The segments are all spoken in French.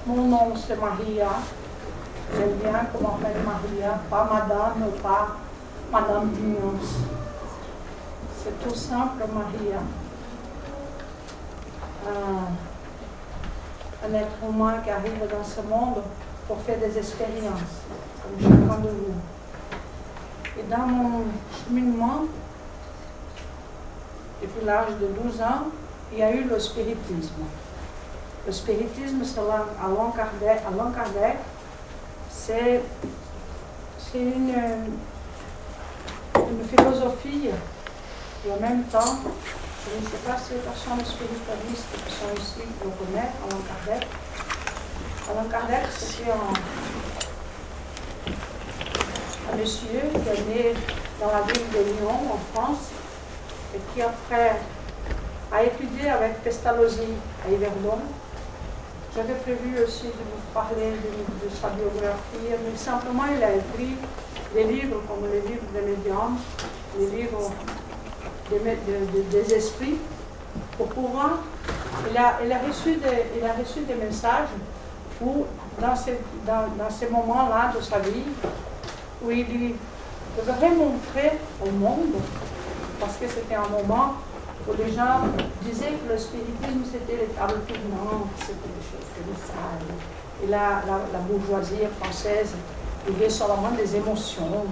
Mon nom c'est Maria. J'aime bien qu'on m'appelle Maria, pas Madame, pas Madame Dignons. C'est tout simple, Maria. Un être humain qui arrive dans ce monde pour faire des expériences, comme chacun de vous. Et dans mon cheminement, depuis l'âge de 12 ans, il y a eu le spiritisme. Le spiritisme, selon Allan Kardec, c'est une philosophie et en même temps, je ne sais pas si les personnes spiritualistes qui sont ici le connaissent, Allan Kardec. Allan Kardec, c'était un monsieur qui est né dans la ville de Lyon, en France, et qui après a étudié avec Pestalozzi à Yverdon. J'avais prévu aussi de vous parler de sa biographie, mais simplement il a écrit des livres comme les livres des médiums, les livres des esprits, pour pouvoir. Il a reçu des messages où, dans ces moments-là de sa vie, où il devait montrer au monde, parce que c'était un moment où les gens disaient que le spiritisme c'était les tables tournantes, c'était des choses colossales. Et la bourgeoisie française vivait seulement des émotions,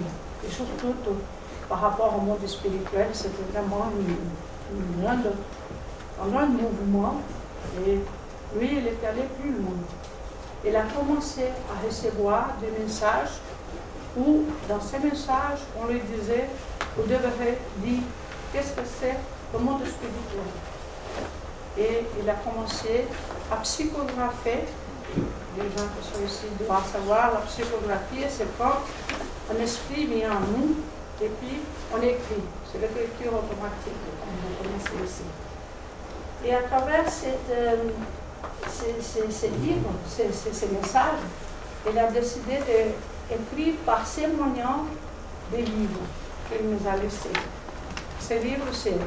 et surtout par rapport au monde spirituel, c'était vraiment un grand mouvement. Et lui, il est allé plus loin. Il a commencé à recevoir des messages où, dans ces messages, on lui disait, vous devrez dire qu'est-ce que c'est le monde spirituel. Et il a commencé à psychographer. Les gens qui sont ici doivent savoir, la psychographie, c'est quand un esprit vient à nous et puis on écrit. C'est l'écriture automatique, comme vous connaissez ici. Et à travers ces livres, ces messages, il a décidé d'écrire par ses moyens des livres qu'il nous a laissés. Ces livres, c'est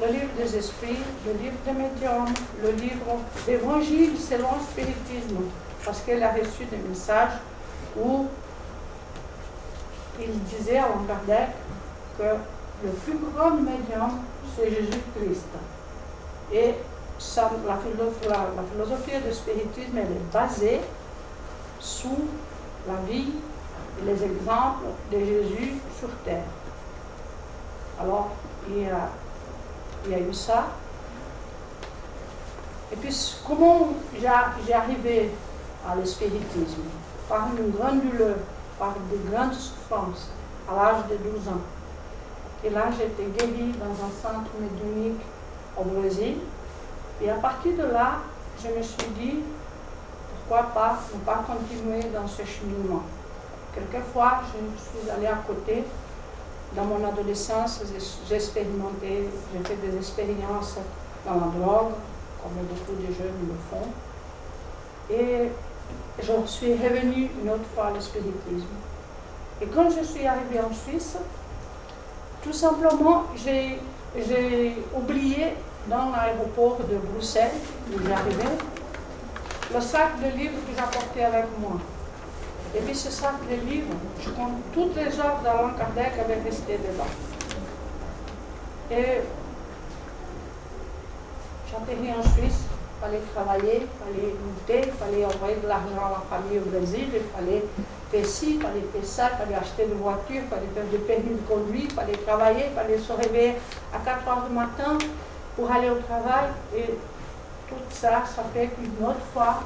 le livre des esprits, le livre des médiums, le livre d'évangile selon le spiritisme, parce qu'elle a reçu des messages où il disait à Allan Kardec que le plus grand médium, c'est Jésus-Christ. Et la philosophie du spiritisme, elle est basée sur la vie et les exemples de Jésus sur terre. Alors, il y a eu ça. Et puis, comment j'ai arrivé à l'espiritisme? Par une grande douleur, par de grandes souffrances, à l'âge de 12 ans. Et là, j'ai été guérie dans un centre médiumnique au Brésil. Et à partir de là, je me suis dit, pourquoi pas ne pas continuer dans ce cheminement. Quelquefois, je suis allée à côté. Dans mon adolescence, j'ai expérimenté, j'ai fait des expériences dans la drogue, comme beaucoup de jeunes le font. Et je suis revenue une autre fois à l'espiritisme. Et quand je suis arrivée en Suisse, tout simplement, j'ai oublié dans l'aéroport de Bruxelles, où j'arrivais, le sac de livres que j'apportais avec moi. Et puis ce sac de livres, je compte toutes les œuvres d'Allan Kardec avaient resté dedans. Et j'atterris en Suisse, il fallait travailler, il fallait lutter, il fallait envoyer de l'argent à la famille au Brésil, il fallait faire ci, il fallait faire ça, il fallait acheter une voiture, il fallait faire des permis de conduire, il fallait travailler, il fallait se réveiller à 4 heures du matin pour aller au travail. Et tout ça, ça fait qu'une autre fois,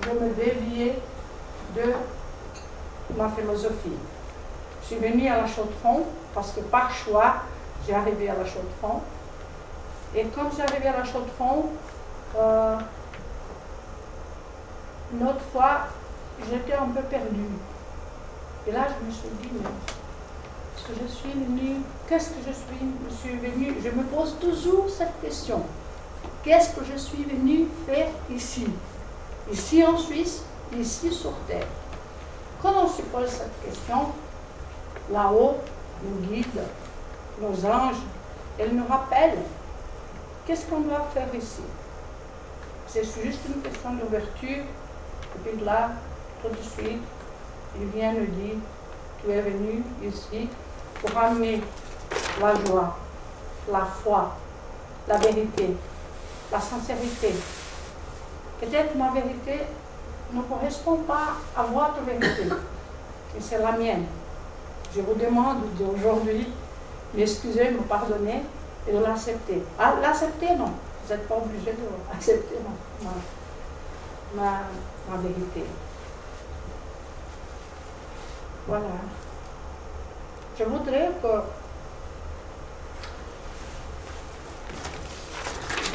je me déviais de ma philosophie. Je suis venue à la Chaux-de-Fonds parce que par choix, j'ai arrivé à la Chaux-de-Fonds. Et quand j'ai arrivé à la Chaux-de-Fonds, une autre fois, j'étais un peu perdue. Et là, je me suis dit, mais est-ce que je suis venue? Qu'est-ce que je suis venue? Je me pose toujours cette question. Qu'est-ce que je suis venue faire ici? Ici en Suisse, ici sur Terre. Quand on se pose cette question, là-haut, nos guides, nos anges, elles nous rappellent qu'est-ce qu'on doit faire ici. C'est juste une question d'ouverture Et puis là, tout de suite, il vient nous dire, tu es venu ici pour amener la joie, la foi, la vérité, la sincérité. Peut-être ma vérité ne correspond pas à votre vérité, mais c'est la mienne. Je vous demande d'aujourd'hui m'excuser, me pardonner et de l'accepter. Ah, l'accepter, non. Vous n'êtes pas obligé d'accepter ma vérité. Voilà. Je voudrais que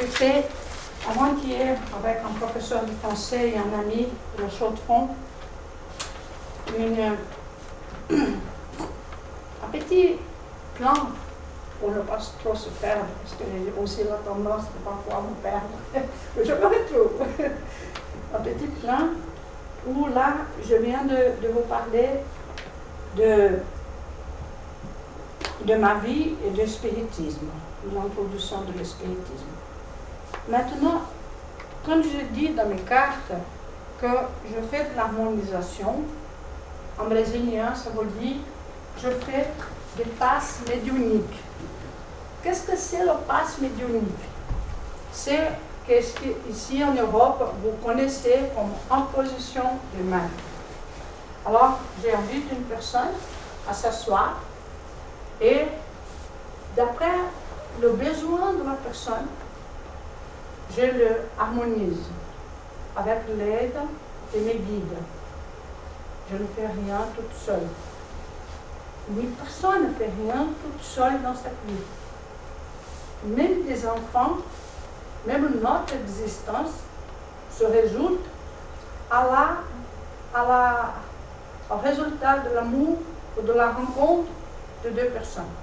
j'étais avant-hier avec un professeur de français et un ami de la Chaux-de-Fonds un petit plan pour ne pas trop se perdre, parce que j'ai aussi la tendance de parfois me perdre. Je me retrouve. Un petit plan où là, je viens de vous parler de ma vie et du spiritisme, de l'introduction de l'spiritisme. Maintenant, quand je dis dans mes cartes que je fais de l'harmonisation, en brésilien, ça veut dire je fais des passes médiumniques. Qu'est-ce que c'est le passe médiumnique? C'est ce qu'ici en Europe, vous connaissez comme imposition de main. Alors, j'invite une personne à s'asseoir et d'après le besoin de la personne, je le harmonise avec l'aide de mes guides. Je ne fais rien toute seule. Mais personne ne fait rien toute seule dans cette vie. Même des enfants, même notre existence se résulte au résultat de l'amour ou de la rencontre de deux personnes.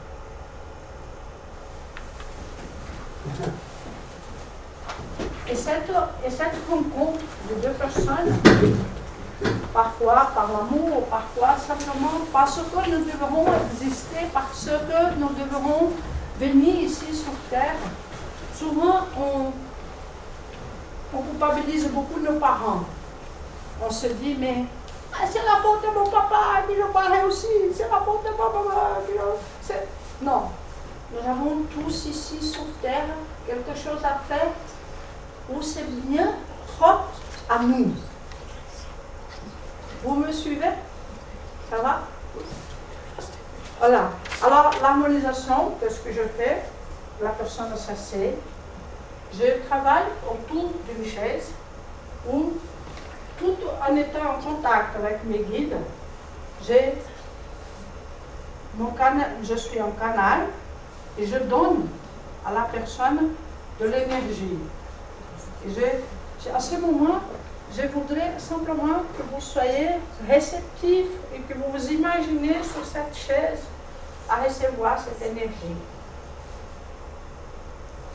Et cette rencontre de deux personnes, parfois par l'amour, parfois simplement parce que nous devrons exister, parce que nous devrons venir ici sur Terre. Souvent, on culpabilise beaucoup nos parents. On se dit, mais c'est la faute de mon papa qui n'a pas réussi, c'est la faute de mon papa qui n'a... Non, nous avons tous ici sur Terre quelque chose à faire où c'est bien propre à nous. Vous me suivez? Ça va? Voilà. Alors, l'harmonisation, qu'est-ce que je fais? La personne s'assied. Je travaille autour d'une chaise où, tout en étant en contact avec mes guides, je suis en canal et je donne à la personne de l'énergie. Et à ce moment, je voudrais simplement que vous soyez réceptifs et que vous vous imaginez sur cette chaise à recevoir cette énergie.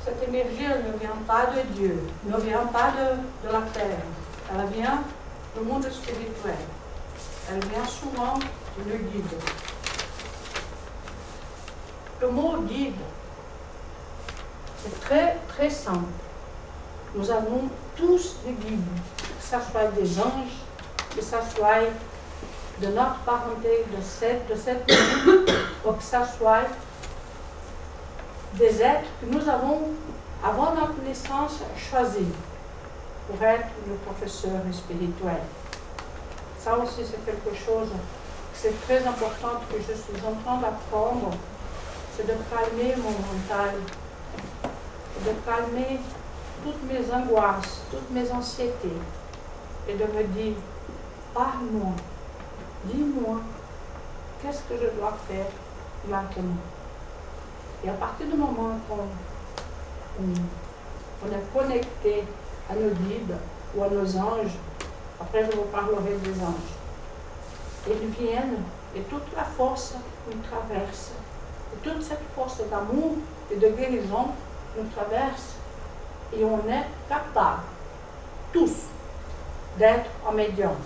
Cette énergie, elle ne vient pas de Dieu, ne vient pas de la terre, elle vient du monde spirituel. Elle vient souvent de nos guides. Le mot guide, c'est très très simple. Nous avons tous des guides, que ce soit des anges, que ce soit de notre parenté, de cette vie, ou que ce soit des êtres que nous avons, avant notre naissance, choisis pour être le professeur spirituel. Ça aussi, c'est quelque chose, c'est très important que je suis en train d'apprendre, c'est de calmer mon mental, de calmer toutes mes angoisses, toutes mes anxiétés, et de me dire, parle-moi, dis-moi, qu'est-ce que je dois faire maintenant? Et à partir du moment qu'on est connecté à nos guides ou à nos anges, après je vous parlerai des anges, ils viennent et toute la force nous traverse, et toute cette force d'amour et de guérison nous traverse, et on est capable, tous, d'être un médium.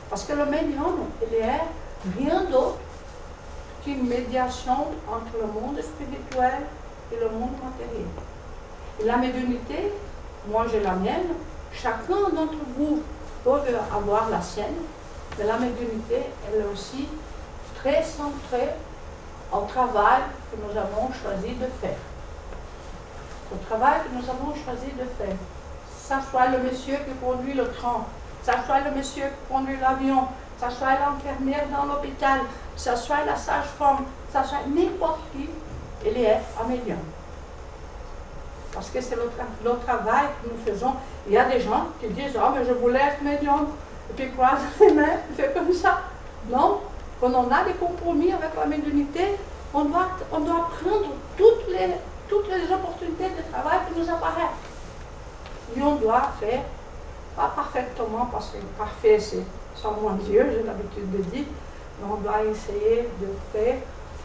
Parce que le médium, il est rien d'autre qu'une médiation entre le monde spirituel et le monde matériel. Et la médiumnité, moi j'ai la mienne, chacun d'entre vous peuvent avoir la sienne, mais la médiumnité, elle est aussi très centrée au travail que nous avons choisi de faire. Au travail que nous avons choisi de faire. Ça soit le monsieur qui conduit le train, ça soit le monsieur qui conduit l'avion, ça soit l'infirmière dans l'hôpital, ça soit la sage-femme, ça soit n'importe qui, il est un médium. Parce que c'est le travail que nous faisons. Il y a des gens qui disent « Ah, mais je voulais être médium », et puis croisent les mains, fait comme ça. Non, quand on a des compromis avec la médiumnité, on doit prendre toutes les opportunités de travail qui nous apparaissent. Et on doit faire, pas parfaitement, parce que parfait c'est sans mon Dieu, j'ai l'habitude de dire, mais on doit essayer de faire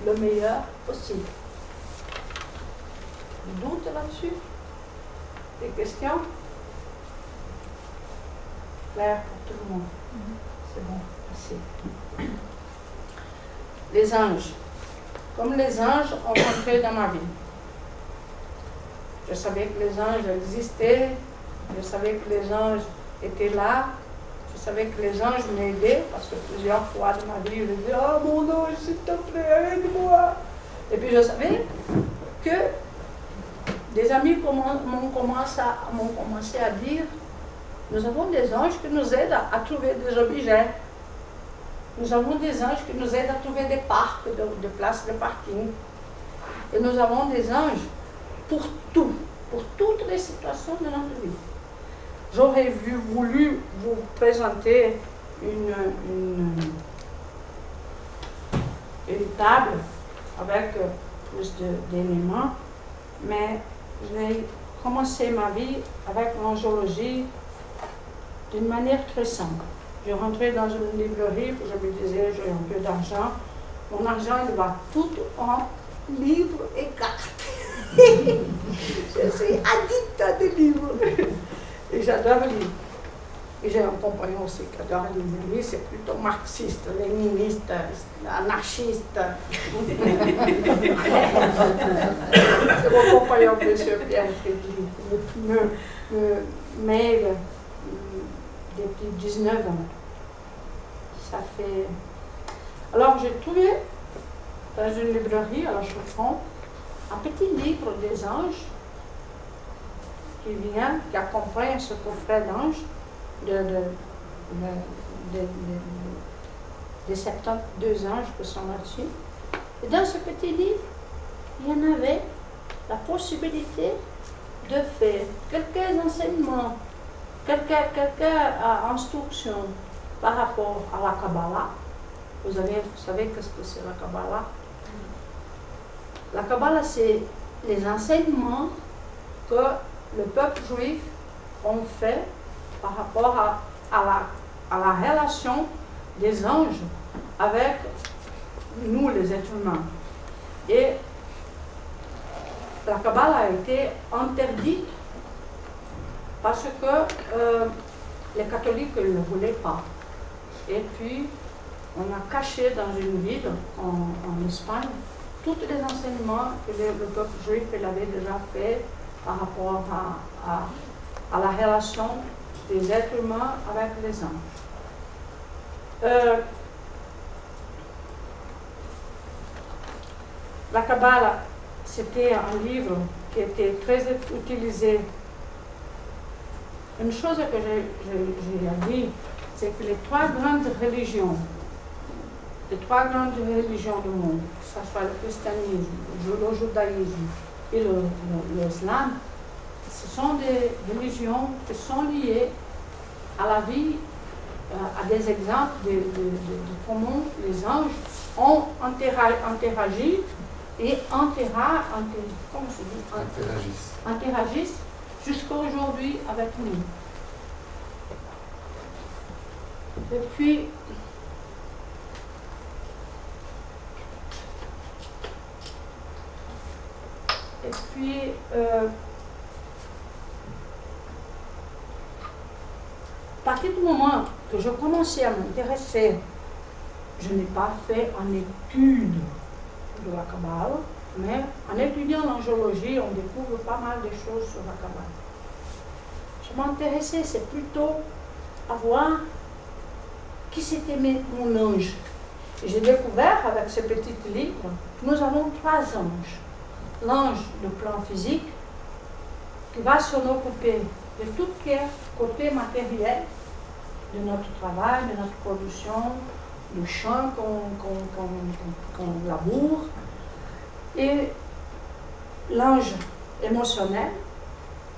le meilleur possible. Des doutes là-dessus? Des questions? Clair pour tout le monde. C'est bon, merci. Les anges. Comme les anges ont entré dans ma vie. Je savais que les anges existaient, je savais que les anges étaient là, je savais que les anges m'aidaient, parce que plusieurs fois dans ma vie, je disais « Oh mon ange, s'il te plaît, aide-moi !» Et puis je savais que des amis m'ont commencé à dire « Nous avons des anges qui nous aident à trouver des objets. Nous avons des anges qui nous aident à trouver des parcs, des places de parking. Et nous avons des anges pour tout, pour toutes les situations de notre vie. » J'aurais voulu vous présenter une table avec plus d'éléments, mais j'ai commencé ma vie avec l'angiologie d'une manière très simple. Je rentrais dans une librairie, je me disais, j'ai un peu d'argent. Mon argent, il va tout en livres et cartes. Je suis addict à des livres. Et j'adore lire. Et j'ai un compagnon aussi qui adore lire. Lui, c'est plutôt marxiste, léniniste, anarchiste. C'est mon compagnon, M. Pierre Frédéric. Me mail depuis 19 ans. Ça fait... Alors, j'ai trouvé dans une librairie à la Chaux-de-Fonds un petit livre des anges qui accompagne ce coffret d'anges des 72 anges qui sont là-dessus. Et dans ce petit livre, il y en avait la possibilité de faire quelques enseignements, quelques instructions par rapport à la Kabbalah. Vous savez qu'est-ce que c'est la Kabbalah? La Kabbalah, c'est les enseignements que le peuple juif a fait par rapport à la relation des anges avec nous, les êtres humains. Et la Kabbalah a été interdite parce que les catholiques ne le voulaient pas. Et puis, on a caché dans une ville en Espagne tous les enseignements que le peuple juif avait déjà fait par rapport à la relation des êtres humains avec les anges. La Kabbalah, c'était un livre qui était très utilisé. Une chose que j'ai dit, c'est que les trois grandes religions du monde, que ce soit le christianisme, le judaïsme et l'islam, ce sont des religions qui sont liées à la vie, à des exemples de comment les anges ont interagi et interagissent jusqu'à aujourd'hui avec nous. Et puis, à partir du moment que je commençais à m'intéresser, je n'ai pas fait en étude de la Kabbalah, mais en étudiant l'angiologie, on découvre pas mal de choses sur la Kabbalah. Je m'intéressais, c'est plutôt à voir qui c'était mon ange. Et j'ai découvert avec ce petit livre que nous avons 3 anges. L'ange de plan physique, qui va s'en occuper de tout ce qui est côté matériel de notre travail, de notre production, du champ qu'on laboure. Et l'ange émotionnel,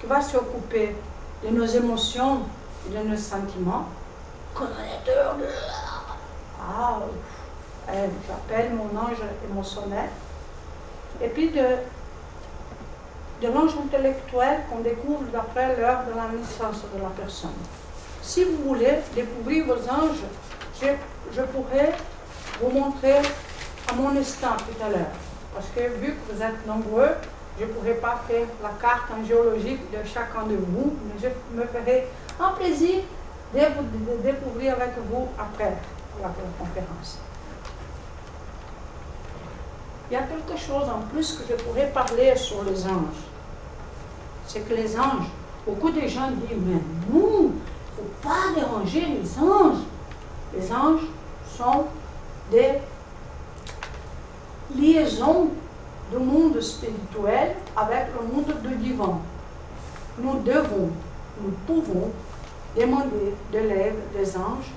qui va s'occuper de nos émotions et de nos sentiments. Connaître de... Ah, j'appelle mon ange émotionnel. Et puis de l'ange intellectuel qu'on découvre d'après l'heure de la naissance de la personne. Si vous voulez découvrir vos anges, je pourrais vous montrer à mon instant tout à l'heure. Parce que vu que vous êtes nombreux, je ne pourrais pas faire la carte géologique de chacun de vous, mais je me ferai un plaisir de vous découvrir avec vous après la conférence. Il y a quelque chose en plus que je pourrais parler sur les anges. C'est que les anges, beaucoup de gens disent, mais nous, il ne faut pas déranger les anges. Les anges sont des liaisons du monde spirituel avec le monde du divin. Nous pouvons demander de l'aide des anges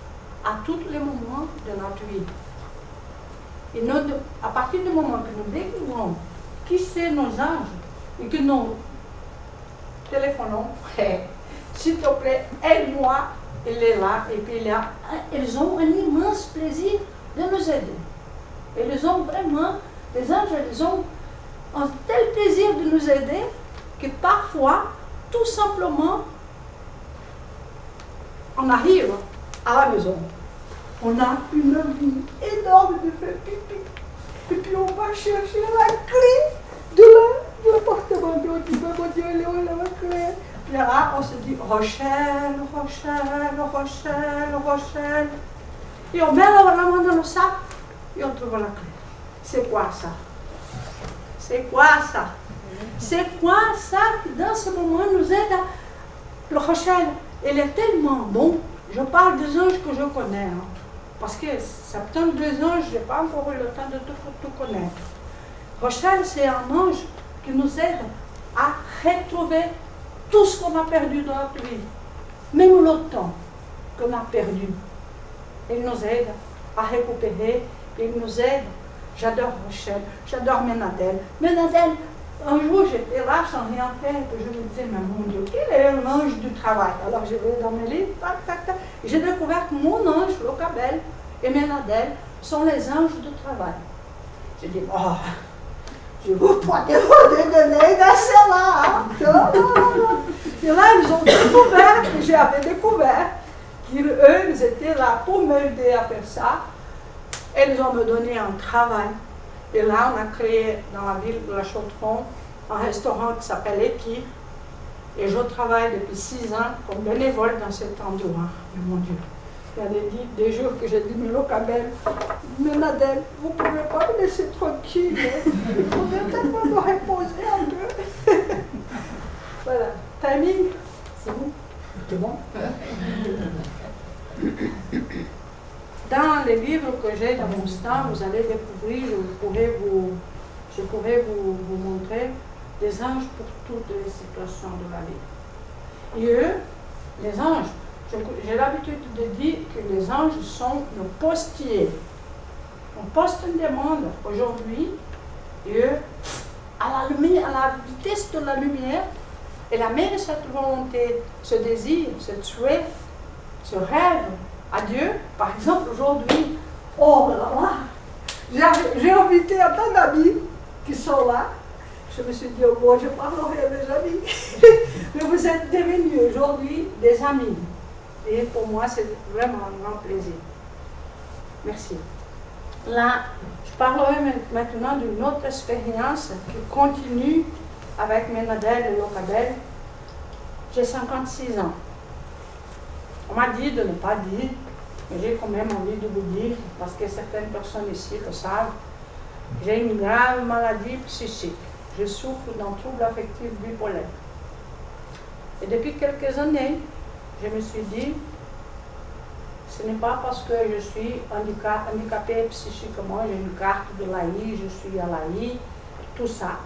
à tous les moments de notre vie. Et à partir du moment que nous découvrons qui sont nos anges et que nous téléphonons, s'il te plaît, aide-moi, il est là, et puis ils ont un immense plaisir de nous aider. Et ils ont vraiment, les anges, ils ont un tel plaisir de nous aider que parfois, tout simplement, on arrive à la maison. On a une envie énorme de faire pipi. Et puis on va chercher la clé de l'appartement. Mon Dieu, elle est où la clé? Puis là, on se dit Rochelle, Rochelle, Rochelle, Rochelle. Et on met la main dans le sac et on trouve la clé. C'est quoi ça? C'est quoi ça? C'est quoi ça qui dans ce moment nous aide à... Le Rochelle, elle est tellement bon. Je parle des anges que je connais. Hein. Parce que certains des anges, je n'ai pas encore eu le temps de tout connaître. Rochelle, c'est un ange qui nous aide à retrouver tout ce qu'on a perdu dans notre vie. Même le temps qu'on a perdu. Il nous aide à récupérer. Il nous aide. J'adore Rochelle, j'adore Ménadel. Ménadel, un jour j'étais là sans rien faire et je me disais, mais mon Dieu, quel est l'ange du travail? Alors je vais dans mes livres, tac, tac, tac. J'ai découvert que mon ange, Locabel et Ménadel, sont les anges du travail. J'ai dit, oh, je ne veux pas te donner dans cela. Et là, ils ont découvert que j'avais découvert qu'eux, ils étaient là pour m'aider à faire ça. Et ils ont me donné un travail. Et là, on a créé dans la ville de la Chaux-de-Fonds un restaurant qui s'appelle Épi. Et je travaille depuis 6 ans comme bénévole dans cet endroit. Mais mon Dieu, il y a des jours que j'ai dit, mais Locabel, Ménadel, vous ne pouvez pas me laisser tranquille. Il faudrait tellement me reposer un peu. Voilà. Timing, c'est bon? C'est bon? Dans les livres que j'ai dans mon stand, vous allez découvrir, je pourrais vous montrer des anges pour toutes les situations de la vie. Et eux, les anges, j'ai l'habitude de dire que les anges sont nos postiers. On poste une demande aujourd'hui, et eux, à la vitesse de la lumière, et la même cette volonté, ce désir, ce souhait, ce rêve, à Dieu, par exemple, aujourd'hui, oh là là, j'ai invité un tas d'amis qui sont là. Je me suis dit, oh bon, je parlerai à mes amis. Mais vous êtes devenus aujourd'hui des amis. Et pour moi, c'est vraiment un grand plaisir. Merci. Là, je parlerai maintenant d'une autre expérience qui continue avec Ménadel et Locabel. J'ai 56 ans. On m'a dit de ne pas dire, mais j'ai quand même envie de vous dire, parce que certaines personnes ici le savent, j'ai une grave maladie psychique. Je souffre d'un trouble affectif bipolaire. Et depuis quelques années, je me suis dit, Ce n'est pas parce que je suis handicapée psychiquement, j'ai une carte de l'AI, je suis à l'AI, tout ça,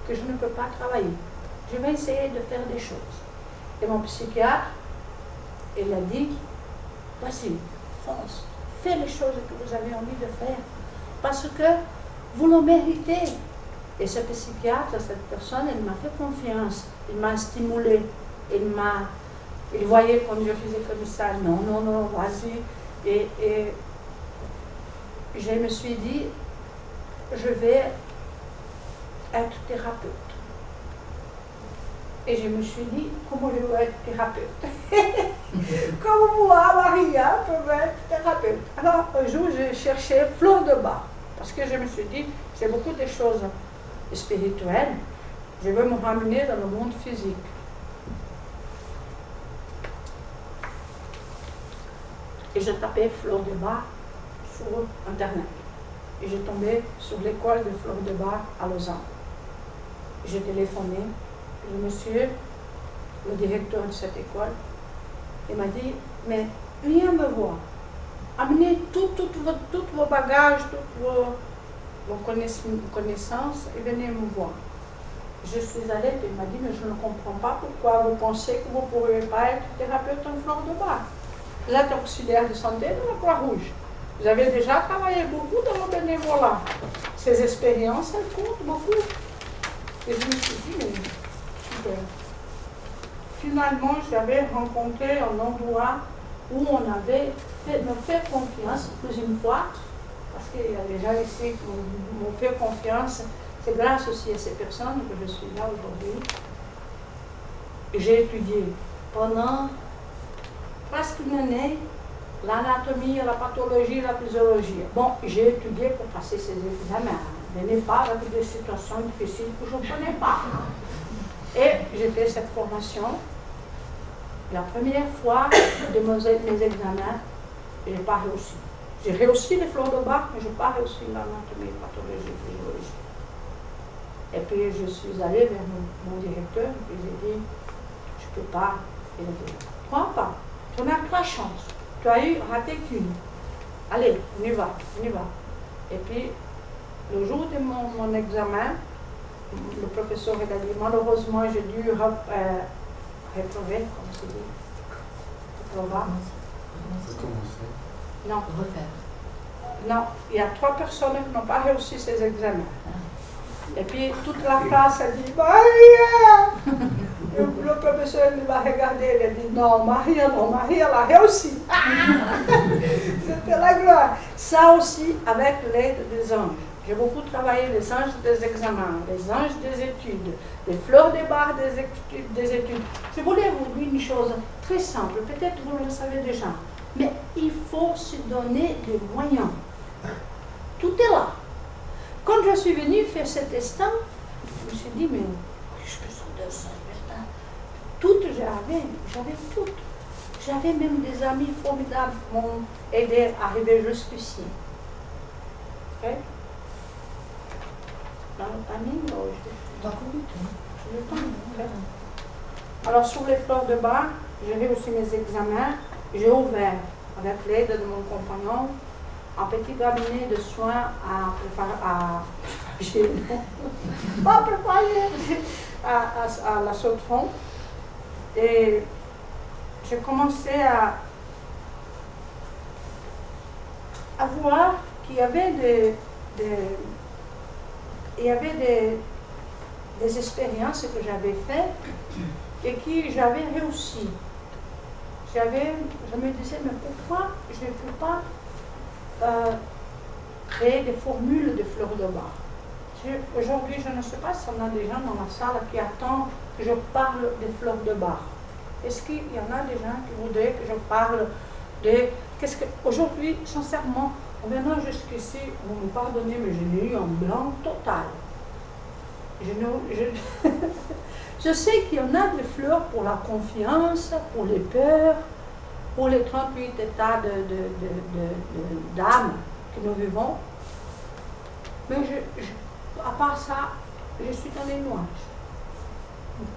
que je ne peux pas travailler. Je vais essayer de faire des choses. Et mon psychiatre, il a dit, vas-y, fonce, fais les choses que vous avez envie de faire, parce que vous le méritez. Et ce psychiatre, cette personne, elle m'a fait confiance, il m'a stimulé, il voyait quand je faisais comme ça, non, non, non, vas-y. Et je me suis dit, je vais être thérapeute. Et je me suis dit, comment je vais être thérapeute? Comme moi, Maria, peut être thérapeute. Alors, un jour, j'ai cherché fleur de bar, parce que je me suis dit, c'est beaucoup de choses spirituelles, je veux me ramener dans le monde physique. Et je tapais fleur de bar sur Internet. Et j'ai tombé sur l'école de fleur de bar à Lausanne. J'ai téléphoné. Le monsieur, le directeur de cette école, il m'a dit, mais viens me voir. Amenez tous vos bagages, toutes vos connaissances et venez me voir. Je suis allée et il m'a dit, mais je ne comprends pas pourquoi vous pensez que vous ne pourrez pas être thérapeute en fleur de bar. Vous êtes auxiliaire de santé de la Croix-Rouge. Vous avez déjà travaillé beaucoup dans le bénévolat. Ces expériences, elles comptent beaucoup. Et je me suis dit, mais super. Finalement, j'avais rencontré un endroit où on avait me fait confiance plus une fois, parce qu'il y a des gens ici qui m'ont fait confiance. C'est grâce aussi à ces personnes que je suis là aujourd'hui. J'ai étudié pendant presque une année l'anatomie, la pathologie, la physiologie. Bon, j'ai étudié pour passer ces examens. Je n'ai pas avec des situations difficiles que je ne connais pas. Et j'ai fait cette formation. La première fois de mes examens, je n'ai pas réussi. J'ai réussi les fleurs de bac, mais je n'ai pas réussi l'anatomie, pathologie, physiologie. Et puis je suis allée vers mon directeur et j'ai dit, je ne peux pas. Il a dit, crois pas, tu en as 3 chances. Tu as eu raté qu'une. Allez, on y va, on y va. Et puis, le jour de mon examen, le professeur il a dit, malheureusement, j'ai dû réprover, comme c'est dit. Non. Refaire. Non, il y a 3 personnes qui n'ont pas réussi ces examens. Et puis toute la classe a dit, Maria! Le professeur il m'a regardé, il a dit, non, Maria, elle a réussi. C'était la gloire. Ça aussi avec l'aide des anges. J'ai beaucoup travaillé les anges des examens, les anges des études, les fleurs des barres des études. Je voulais vous dire une chose très simple, peut-être vous le savez déjà, mais il faut se donner des moyens. Tout est là. Quand je suis venue faire cet instant, je me suis dit, mais qu'est-ce que sont de ça? Toutes j'avais toutes. J'avais même des amis formidables qui m'ont aidé à arriver jusqu'ici. Okay? Dans le timing, j'ai le temps. Okay? Alors, sur les fleurs de bar, j'ai réussi mes examens. J'ai ouvert, avec l'aide de mon compagnon, un petit cabinet de soins à la Chaux-de-Fonds. Et j'ai commencé à voir qu'il y avait des expériences que j'avais faites et que j'avais réussi. Je me disais, mais pourquoi je ne peux pas créer des formules de fleurs de bar? Aujourd'hui, je ne sais pas si on a des gens dans la salle qui attendent que je parle des fleurs de bar. Est-ce qu'il y en a des gens qui voudraient que je parle de... Aujourd'hui, sincèrement, en venant jusqu'ici, vous me pardonnez, mais je n'ai eu un blanc total. Je sais qu'il y en a des fleurs pour la confiance, pour les peurs, pour les 38 états d'âme que nous vivons. Mais à part ça, je suis dans les nuages.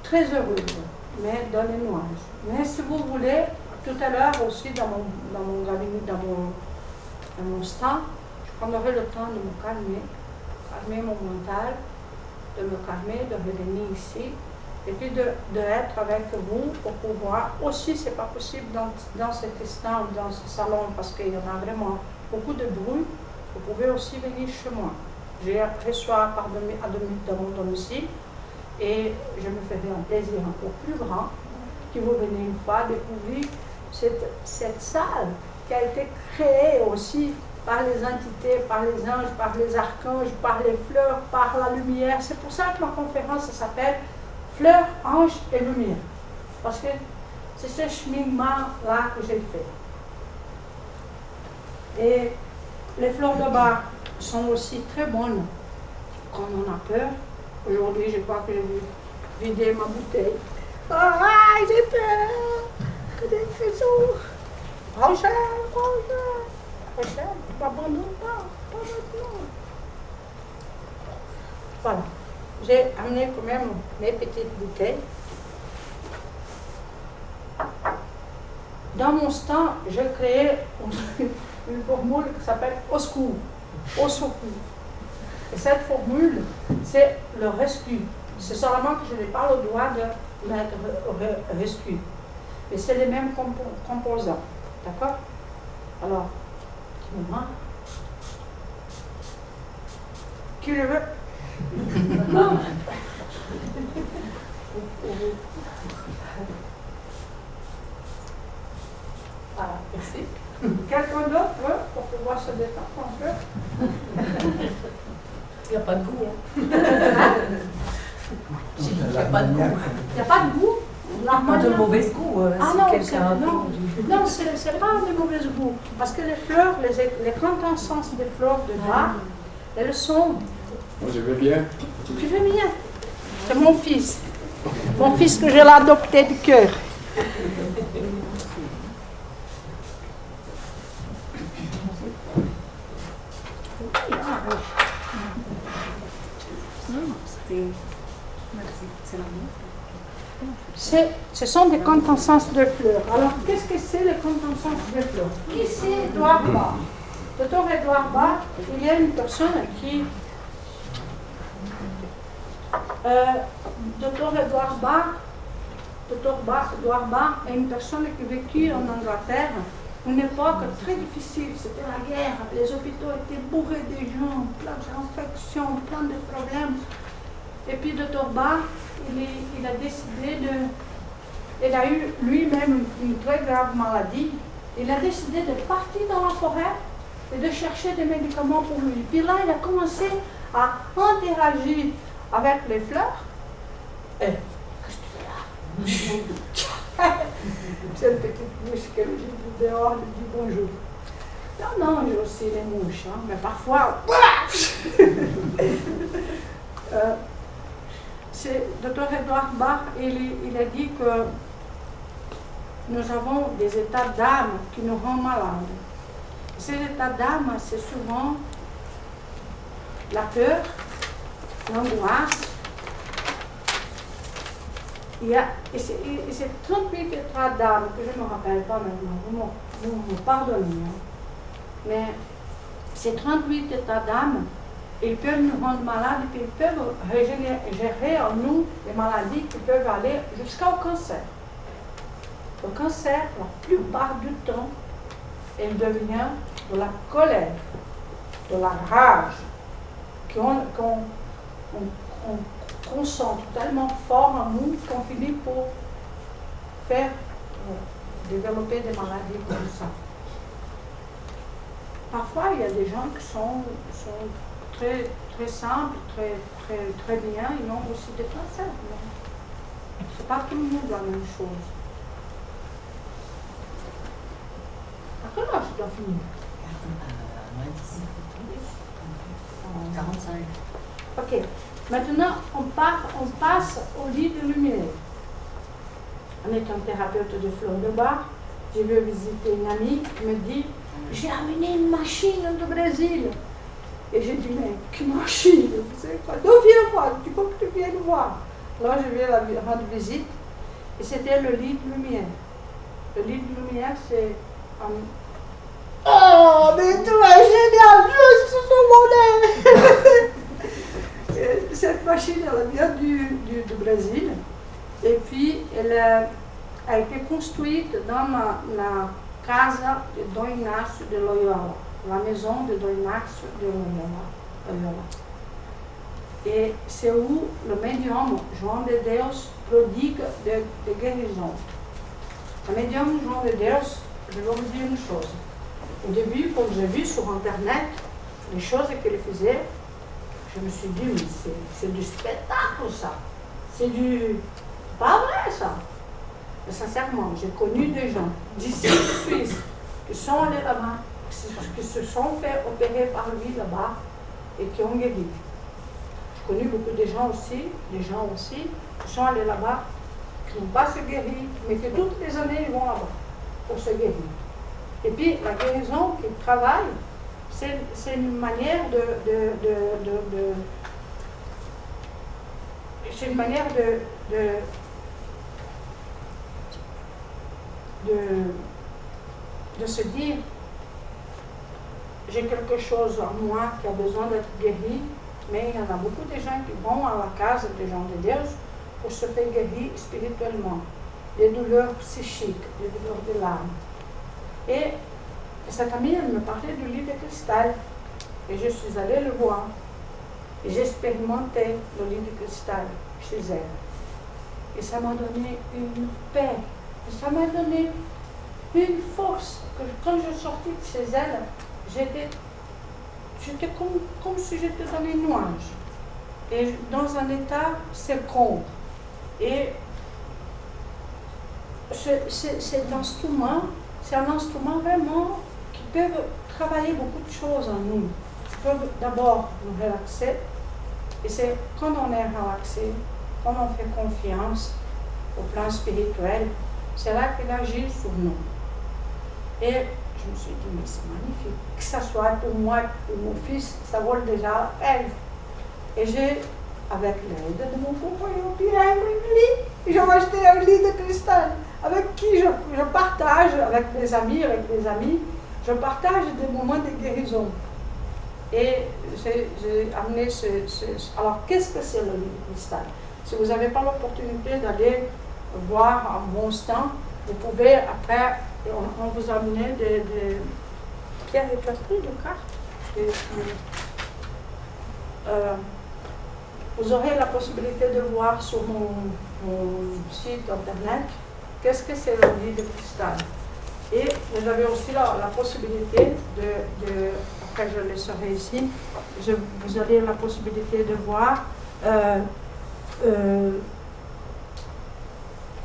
Très heureuse, mais dans les nuages. Mais si vous voulez, tout à l'heure aussi, dans mon cabinet, dans mon stand, je prendrai le temps de me calmer mon mental, de me calmer, de revenir ici, et puis d'être avec vous pour pouvoir, aussi c'est pas possible dans cet instant, dans ce salon, parce qu'il y en a vraiment beaucoup de bruit, vous pouvez aussi venir chez moi. Je reçois à 2 minutes dans mon domicile, et je me ferai un plaisir encore plus grand que vous venez une fois découvrir cette salle qui a été créée aussi par les entités, par les anges, par les archanges, par les fleurs, par la lumière. C'est pour ça que ma conférence s'appelle Fleurs, anges et lumière. Parce que c'est ce cheminement-là que j'ai fait. Et les fleurs de Bach sont aussi très bonnes quand on a peur. Aujourd'hui, je crois que je vais vider ma bouteille. Ah, j'ai peur! Que des trésors! Roger, ne m'abandonne pas maintenant. Voilà. J'ai amené quand même mes petites bouteilles. Dans mon stand, j'ai créé une formule qui s'appelle Au secours, au secours. Et cette formule, c'est le rescue. C'est seulement que je n'ai pas le droit de mettre rescue. Mais c'est les mêmes composants. D'accord? Alors, qui le veut? Voilà, merci. Quelqu'un d'autre veut pour pouvoir se détendre un peu? Il n'y a pas de goût. Il n'y a pas de goût. Il n'y a pas de goût? Pas de mauvais goût. Non, c'est pas de mauvais goût. Parce que les fleurs, les quintessences des fleurs de Bach, elles sont. Moi, je veux bien. Tu veux bien? C'est mon fils. Mon fils que je l'ai adopté du cœur. Ce sont des quintessences de fleurs. Alors, qu'est-ce que c'est les quintessences de fleurs? Qui c'est Édouard Bach? Docteur Édouard Bach, il y a une personne qui... Docteur Édouard Bach est une personne qui a vécu en Angleterre une époque très difficile. C'était la guerre, les hôpitaux étaient bourrés de gens, plein d'infections, plein de problèmes. Et puis Dr. Bach, il a décidé de... Il a eu lui-même une très grave maladie. Il a décidé de partir dans la forêt et de chercher des médicaments pour lui. Puis là, il a commencé à interagir avec les fleurs. Qu'est-ce que tu fais là? C'est une petite mouche que j'ai vue dehors, elle dit bonjour. Non, j'ai aussi les mouches, hein, mais parfois... Dr. Édouard Bach, il a dit que nous avons des états d'âme qui nous rendent malades. Ces états d'âme, c'est souvent la peur, l'angoisse. Et c'est 38 états d'âme que je ne me rappelle pas maintenant, vous me pardonnez. Hein. Mais ces 38 états d'âme, ils peuvent nous rendre malades et puis ils peuvent générer en nous des maladies qui peuvent aller jusqu'au cancer. Le cancer, la plupart du temps, il devient de la colère, de la rage, qu'on sent tellement fort en nous qu'on finit pour faire développer des maladies comme ça. Parfois, il y a des gens qui sont très, très simples, très bien, ils ont aussi des cancers. C'est pas tout le monde la même chose. À quel âge tu dois finir? 45. Ok. Maintenant, on passe au lit de lumière. En étant thérapeute de fleurs de Bach, je vais visiter une amie qui me dit « J'ai amené une machine du Brésil. » Et j'ai dit « Mais quelle machine? D'où viens voir? Il faut que tu viennes voir. » Alors je vais la rendre visite et c'était le lit de lumière. Le lit de lumière, c'est un... Oh, mais tu es génial, juste sur mon nez. Cette machine, elle vient du Brésil. Et puis, elle a été construite dans la casa de Dom Inácio de Loyola, la maison de Dom Inácio de Loyola. Et c'est où le médium João de Deus prodigue de guérison. Le médium João de Deus, je vais vous dire une chose. Au début, quand j'ai vu sur Internet les choses qu'il faisait, je me suis dit, mais c'est du spectacle ça. C'est du... pas vrai ça. Mais sincèrement, j'ai connu des gens d'ici de Suisse qui sont allés là-bas, qui se sont fait opérer par lui là-bas et qui ont guéri. J'ai connu beaucoup de gens aussi qui sont allés là-bas, qui n'ont pas se guéri, mais qui toutes les années ils vont là-bas pour se guérir. Et puis la guérison qui travaille, c'est une manière c'est une manière de se dire, j'ai quelque chose en moi qui a besoin d'être guéri, mais il y en a beaucoup de gens qui vont à la casa des gens de Dieu pour se faire guérir spirituellement, des douleurs psychiques, des douleurs de l'âme. Et cette amie, elle me parlait du lit de cristal, et je suis allée le voir, et j'ai expérimenté le lit de cristal chez elle. Et ça m'a donné une paix, et ça m'a donné une force, que quand je sortis de chez elle, j'étais comme si j'étais dans les nuages, et dans un état second. Et cet instrument, c'est un instrument vraiment qui peut travailler beaucoup de choses en nous. Ils peuvent d'abord nous relaxer, et c'est quand on est relaxé, quand on fait confiance au plan spirituel, c'est là qu'il agit sur nous. Et je me suis dit, mais c'est magnifique, que ce soit pour moi, pour mon fils, ça vaut déjà la peine. Et j'ai, avec l'aide de mon compagnon Pierre, j'ai acheté un lit de cristal avec qui je partage, avec des amis, je partage des moments de guérison. Et j'ai amené Alors, qu'est-ce que c'est le lit de cristal? Si vous n'avez pas l'opportunité d'aller voir un bon stand, vous pouvez après, on vous amener des... Pierre, tu as pris de cartes? Vous aurez la possibilité de voir sur mon site internet qu'est-ce que c'est le lit de cristal. Et vous avez aussi la possibilité après je laisserai ici, vous avez la possibilité de voir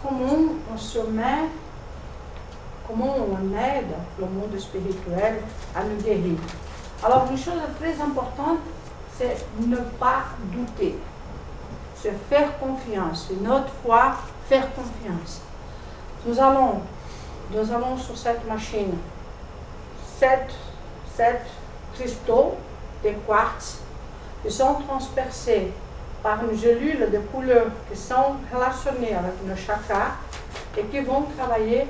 comment on se met, comment on aide le monde spirituel à nous guérir. Alors une chose très importante, c'est ne pas douter, c'est faire confiance, c'est notre foi, faire confiance. Nous allons sur cette machine 7 cristaux de quartz qui sont transpercés par une gelule de couleurs qui sont relationnées avec nos chakras et qui vont travailler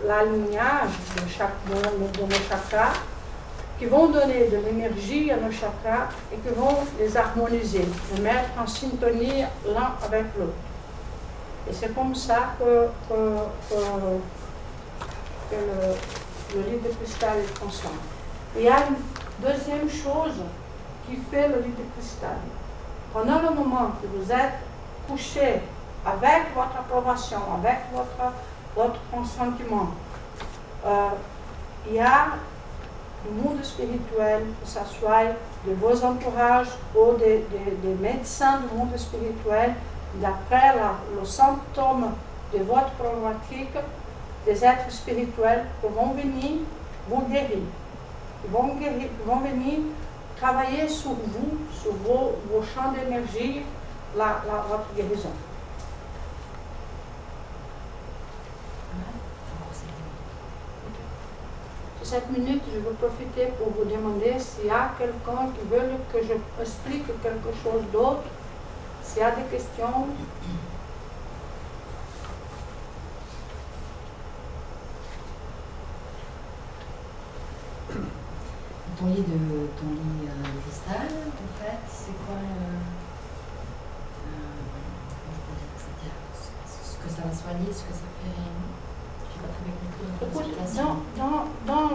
l'alignage de nos chakras, qui vont donner de l'énergie à nos chakras et qui vont les harmoniser, les mettre en syntonie l'un avec l'autre. Et c'est comme ça que le lit de cristal est constant. Il y a une deuxième chose qui fait le lit de cristal. Pendant le moment que vous êtes couché avec votre approbation, avec votre consentiment, il y a du monde spirituel, que ce soit de vos entourages ou des médecins du monde spirituel, d'après le symptôme de votre problématique, des êtres spirituels qui vont venir vous guérir. Ils vont venir travailler sur vous, sur vos champs d'énergie, votre guérison. Sur cette minute, je veux profiter pour vous demander s'il y a quelqu'un qui veut que je explique quelque chose d'autre, s'il y a des questions. ton lit de cristal, en fait, c'est quoi ce que ça va soigner, ce que ça fait. Je n'ai pas très bien compris l'interprétation. Dans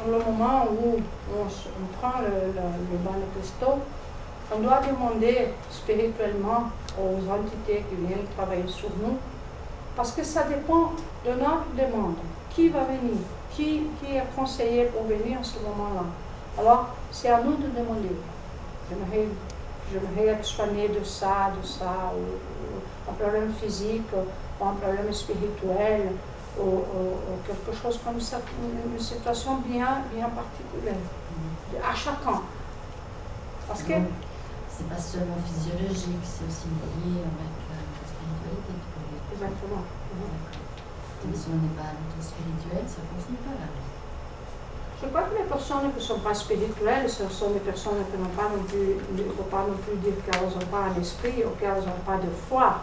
le moment où on prend le bain de cristaux, on doit demander spirituellement aux entités qui viennent travailler sur nous, parce que ça dépend de notre demande. Qui va venir? Qui est conseillé pour venir à ce moment-là? Alors, c'est à nous de demander. J'aimerais être soigné de ça, ou un problème physique, ou un problème spirituel, ou quelque chose comme ça, une situation bien particulière, à chacun. Parce que c'est pas seulement physiologique, c'est aussi lié avec la spiritualité. Exactement. Mais si on n'est pas du tout spirituel, ça ne fonctionne pas là. Je crois que les personnes qui ne sont pas spirituelles, ce sont des personnes qui n'ont pas non plus, il ne faut pas non plus dire qu'elles n'ont pas un esprit ou qu'elles n'ont pas de foi.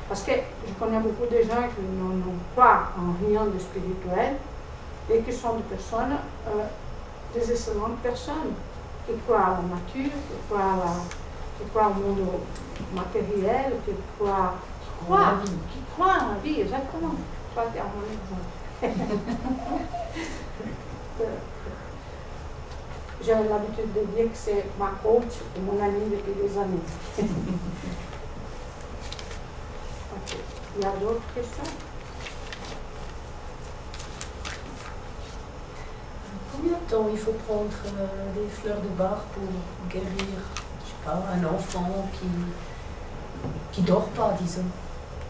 Parce que je connais beaucoup de gens qui n'ont pas en rien de spirituel et qui sont des personnes, des excellentes personnes, qui croient à la nature, qui croient au monde matériel, qui croient à la vie, exactement. Toi, tu es mon exemple. J'ai l'habitude de dire que c'est ma coach et mon amie depuis des années. Okay. Il y a d'autres questions? Combien de temps il faut prendre des fleurs de Bach pour guérir, je sais pas, un enfant qui dort pas, disons?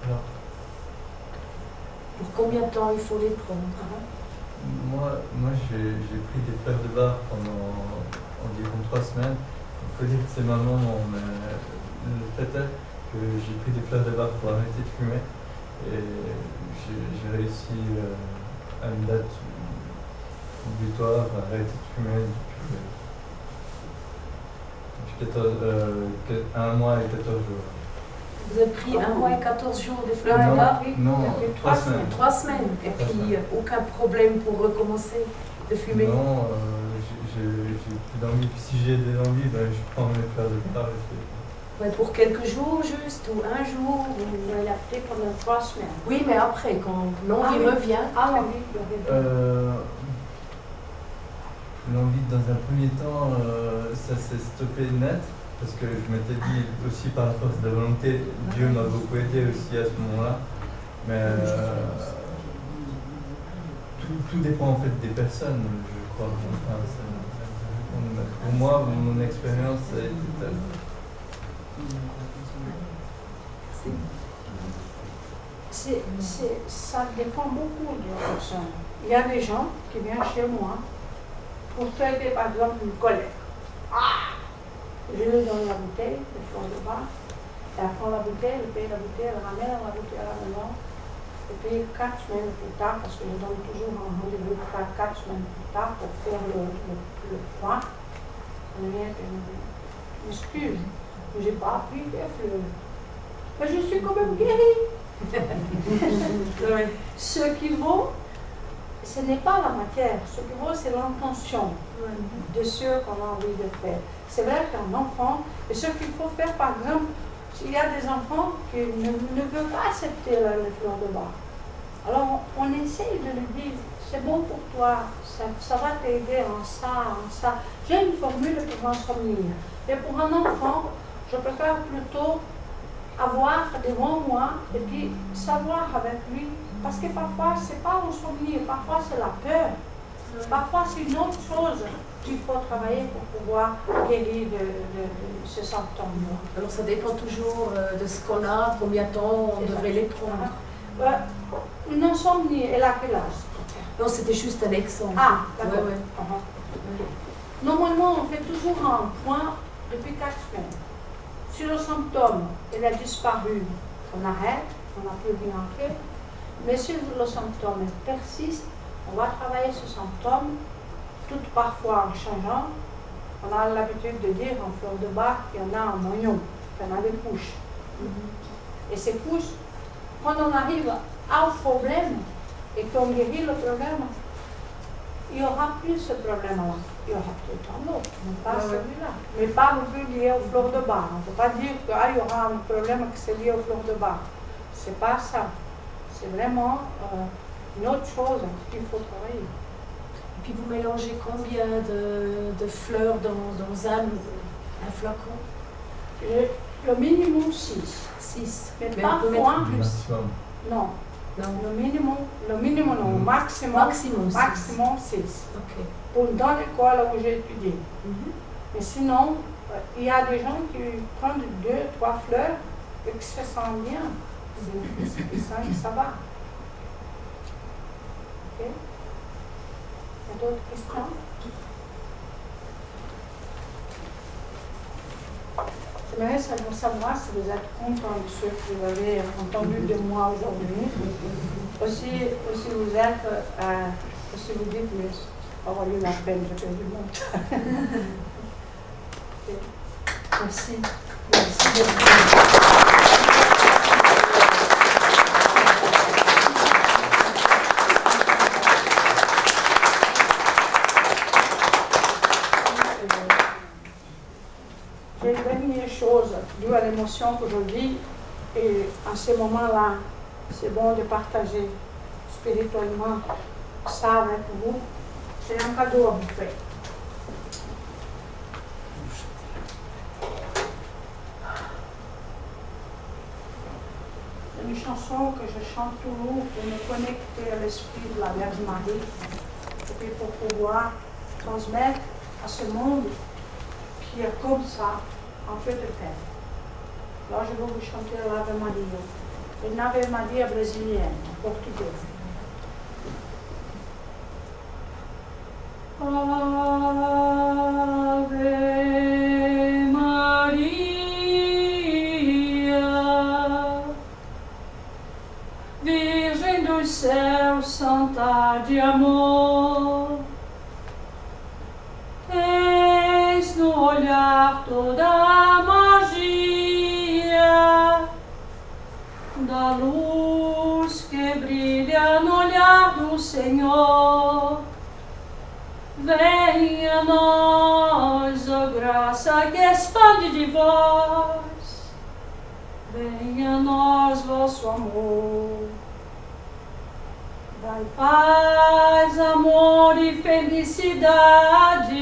Alors, pour combien de temps il faut les prendre? Moi j'ai pris des fleurs de Bach pendant environ 3 semaines. Il faut dire que c'est ma maman, mais le fait est que j'ai pris des fleurs de Bach pour arrêter de fumer. Et j'ai réussi à une date butoir à arrêter de fumer depuis 1 mois et 14 jours. Vous avez pris 1 mois et 14 jours de fleurs de Bach? Non, 3 semaines. 3 semaines. Et puis aucun problème pour recommencer de fumer? Non, j'ai plus d'envie. Si j'ai des envies, ben, je prends mes fleurs de Bach. Ouais, pour quelques jours juste, ou 1 jour? Il a pris pendant 3 semaines. Oui, mais après, quand l'envie revient. L'envie, dans un premier temps, ça s'est stoppé net, parce que je m'étais dit aussi par la force de la volonté, Dieu m'a beaucoup aidé aussi à ce moment-là. Mais tout dépend en fait des personnes, je crois. Enfin, pour moi, mon expérience a été telle. Ça dépend beaucoup de la personne. Il y a des gens qui viennent chez moi pour traiter par exemple une colère. Je lui donne la bouteille de fleurs de Bach, elle prend la bouteille, elle paye la bouteille, elle ramène la bouteille à la maison. Et puis 4 semaines plus tard, parce que je donne toujours un rendez-vous 4 semaines plus tard pour faire le point, elle vient et me dit, excuse, je n'ai pas pris des fleurs. Mais je suis quand même guérie. Ce qui vaut, ce n'est pas la matière, ce qui vaut, c'est l'intention de ce qu'on a envie de faire. C'est vrai qu'un enfant, et ce qu'il faut faire, par exemple, s'il y a des enfants qui ne veulent pas accepter les fleurs de Bach, alors on essaye de lui dire, c'est bon pour toi, ça va t'aider en ça. J'ai une formule pour l'insomnie. Et pour un enfant, je préfère plutôt avoir devant moi et puis savoir avec lui, parce que parfois c'est pas l'insomnie, parfois c'est la peur, parfois c'est une autre chose qu'il faut travailler pour pouvoir guérir de ce symptôme. Alors ça dépend toujours de ce qu'on a, combien de temps on devrait les prendre. Une insomnie, elle a quel âge? Non, c'était juste un exemple. Ah, d'accord. Ouais. Normalement, on fait toujours un point depuis 4 semaines. Si le symptôme il a disparu, on arrête, on n'a plus rien fait. Mais si le symptôme persiste, on va travailler ce symptôme, tout parfois en changeant. On a l'habitude de dire en fleur de Bach qu'il y en a un moignon, qu'il y en a des couches. Et ces couches, quand on arrive au problème et qu'on guérit le problème, il n'y aura plus ce problème-là. Il y aura peut-être un autre, mais pas Ouais, ouais. celui-là. Mais pas non plus lié aux fleurs de bar. On ne peut pas dire qu'il y aura un problème qui c'est lié aux fleurs de bar. C'est pas ça. C'est vraiment une autre chose qu'il faut travailler. Et puis vous mélangez combien de fleurs dans un flacon? Le minimum 6. 6. Mais Mais pas on peut mettre moins. plus. Maximum. Non, Non. le minimum non, maximum, Maximum 6. maximum 6. Ok. Dans l'école où j'ai étudié. Mhm. Mais sinon, il y a des gens qui prennent 2, 3 fleurs et qui se sentent bien. Ça va. Ok? Il y a d'autres questions? J'aimerais savoir si vous êtes content de ce que vous avez entendu de moi aujourd'hui. Aussi vous êtes, aussi vous dites, mais ça a valu la peine, j'ai perdu mon temps. Ok. Merci. Merci beaucoup. J'ai une dernière chose due à l'émotion que je vis, et à ce moment-là, c'est bon de partager spirituellement ça avec vous. C'est un cadeau à vous faire. C'est une chanson que je chante toujours pour me connecter à l'esprit de la Vierge Marie, et puis pour pouvoir transmettre à ce monde qui est comme ça, en peu de terre. Alors je vais vous chanter l'Ave Maria. Une Ave Maria brésilienne, en portugais. Ave Maria, Virgem dos céus, Santa de amor, tens no olhar toda a magia da luz que brilha no olhar do Senhor. Venha a nós, ó graça que expande de vós, venha a nós vosso amor. Dai paz, amor e felicidade,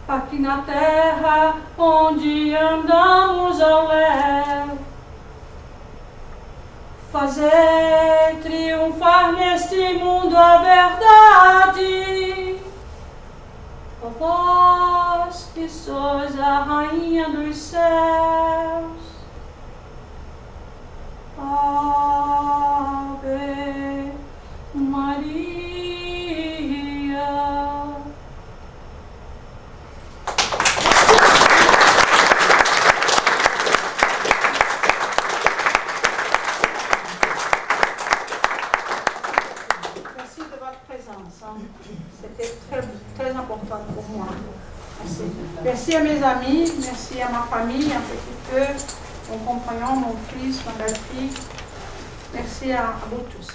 aqui na terra onde andamos ao léu. Fazer triunfar neste mundo a verdade, ó vós que sois a rainha dos céus. Ave Maria. Merci de votre présence. C'était très important pour moi. Merci. Merci à mes amis, merci à ma famille, un petit peu, mon compagnon, mon fils, ma belle-fille. Merci à vous tous.